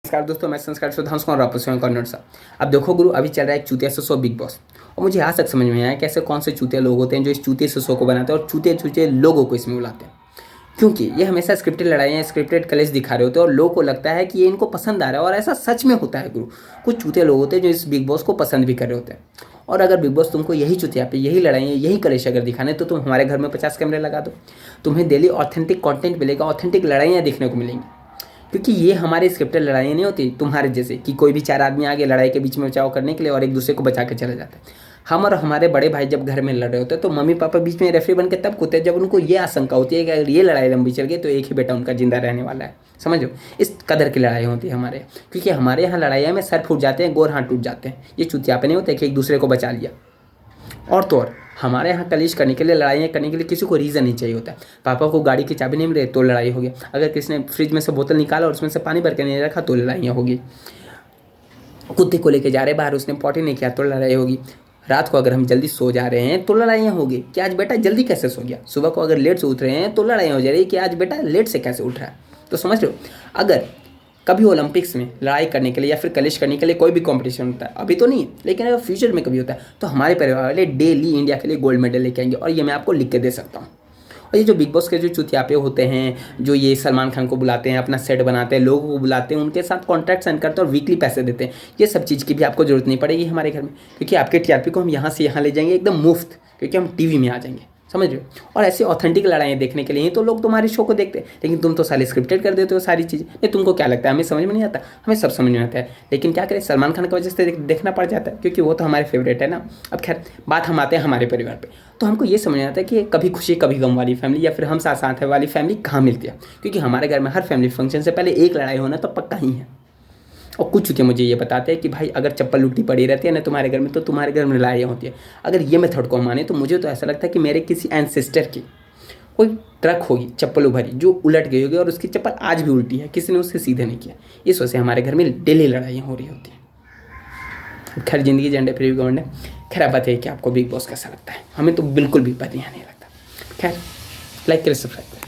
नमस्कार दोस्तों, मैं संस्कार सुधांशु कुमार वापस हुआ कॉर्नर सा। अब देखो गुरु, अभी चल रहा है एक चूतिया से शो बिग बॉस, और मुझे आज तक समझ में आया कैसे कौन से चूतिया लोग होते हैं जो इस चूतिया से शो को बनाते हैं और चूतिया चूतिया लोगों को इसमें बुलाते हैं। क्योंकि ये हमेशा स्क्रिप्टेड लड़ाइयाँ, स्क्रिप्टेड कलेश दिखा रहे होते हैं और लोगों को लगता है कि ये इनको पसंद आ रहा है, और ऐसा सच में होता है गुरु। कुछ चूतिया लोग होते हैं जो इस बिग बॉस को पसंद भी कर रहे होते हैं। और अगर बिग बॉस तुमको यही चुतिया पे, यही लड़ाइयाँ, यही कलेश अगर दिखाने, तो तुम हमारे घर में 50 कैमरे लगा दो। तुम्हें डेली ऑथेंटिक कंटेंट मिलेगा, ऑथेंटिक लड़ाइयाँ देखने को मिलेंगी। क्योंकि ये हमारी स्क्रिप्टेड लड़ाइयाँ नहीं होती तुम्हारे जैसे कि कोई भी चार आदमी आगे लड़ाई के बीच में बचाव करने के लिए और एक दूसरे को बचा के चले जाते हैं। हम और हमारे बड़े भाई जब घर में लड़ रहे होते हैं तो मम्मी पापा बीच में रेफरी बन के तब कूदते हैं जब उनको ये आशंका होती है कि अगर ये लड़ाई लंबी चल गई तो एक ही बेटा उनका जिंदा रहने वाला है। समझो, इस कदर की लड़ाई होती है हमारे, क्योंकि हमारे यहाँ लड़ाइयाँ में सर फूट जाते हैं, गोर हाथ टूट जाते हैं। ये चुतियापे नहीं होते कि एक दूसरे को बचा लिया। और तो और हमारे यहाँ कलेश करने के लिए, लड़ाइयाँ करने के लिए किसी को रीज़न नहीं चाहिए होता है। पापा को गाड़ी की चाबी नहीं मिले तो लड़ाई हो गई, अगर किसी ने फ्रिज में से बोतल निकाला और उसमें से पानी भर के नहीं रखा तो लड़ाइयाँ होगी। कुत्ते को लेके जा रहे बाहर, उसने पॉटी नहीं किया तो लड़ाई होगी। रात को अगर हम जल्दी सो जा रहे हैं तो लड़ाइयाँ होगी कि आज बेटा जल्दी कैसे सो गया। सुबह को अगर लेट से उठ रहे हैं तो लड़ाइयाँ हो जा रही है कि आज बेटा लेट से कैसे उठ रहा है। तो समझ रहे हो, अगर कभी ओलंपिक्स में लड़ाई करने के लिए या फिर कलेश करने के लिए कोई भी कंपटीशन होता है, अभी तो नहीं है लेकिन अगर फ्यूचर में कभी होता है, तो हमारे परिवार वाले डेली इंडिया के लिए गोल्ड मेडल लेके आएंगे, और ये मैं आपको लिख के दे सकता हूँ। और ये जो बिग बॉस के जो चुतियापे होते हैं, जो ये सलमान खान को बुलाते हैं, अपना सेट बनाते हैं, लोगों को बुलाते हैं, उनके साथ कॉन्ट्रैक्ट साइन करते हैं और वीकली पैसे देते हैं, ये सब चीज़ की भी आपको जरूरत नहीं पड़ेगी हमारे घर में। क्योंकि आपके टीआरपी को हम यहाँ से यहाँ ले जाएंगे एकदम मुफ्त, क्योंकि हम टीवी में आ जाएंगे। समझ रहे हो। और ऐसी ऑथेंटिक लड़ाइयाँ देखने के लिए ही तो लोग तुम्हारे शो को देखते हैं। लेकिन तुम तो सारी स्क्रिप्टेड कर देते हो सारी चीज़ें। नहीं, तुमको क्या लगता है हमें समझ में नहीं आता? हमें सब समझ में आता है, लेकिन क्या करें, सलमान खान की वजह से देखना पड़ जाता है, क्योंकि वो तो हमारे फेवरेट है ना। अब खैर, बात हम आते हैं हमारे परिवार पे। तो हमको ये समझ में आता है कि कभी खुशी कभी गम वाली फैमिली या फिर हम साथ साथ है वाली फैमिली कहाँ मिलती है। क्योंकि हमारे घर में हर फैमिली फंक्शन से पहले एक लड़ाई होना तो पक्का ही है। और कुछ चुके मुझे ये बताते हैं कि भाई अगर चप्पल उल्टी पड़ी रहती है ना तुम्हारे घर में, तो तुम्हारे घर में लड़ाइयाँ होती है। अगर ये मेथड को माने तो मुझे तो ऐसा लगता है कि मेरे किसी एंसेस्टर की कोई ट्रक होगी चप्पलों भरी जो उलट गई होगी, और उसकी चप्पल आज भी उल्टी है, किसी ने उससे सीधे नहीं किया। इस वजह से हमारे घर में डेली लड़ाइयाँ हो रही होती हैं। खैर, जिंदगी जेंडर फ्री गवर्नमेंट है। खैर, आप बताइए कि आपको बिग बॉस कैसा लगता है? हमें तो बिल्कुल भी बढ़िया नहीं लगता। खैर, लाइक करें, सब्सक्राइब करें।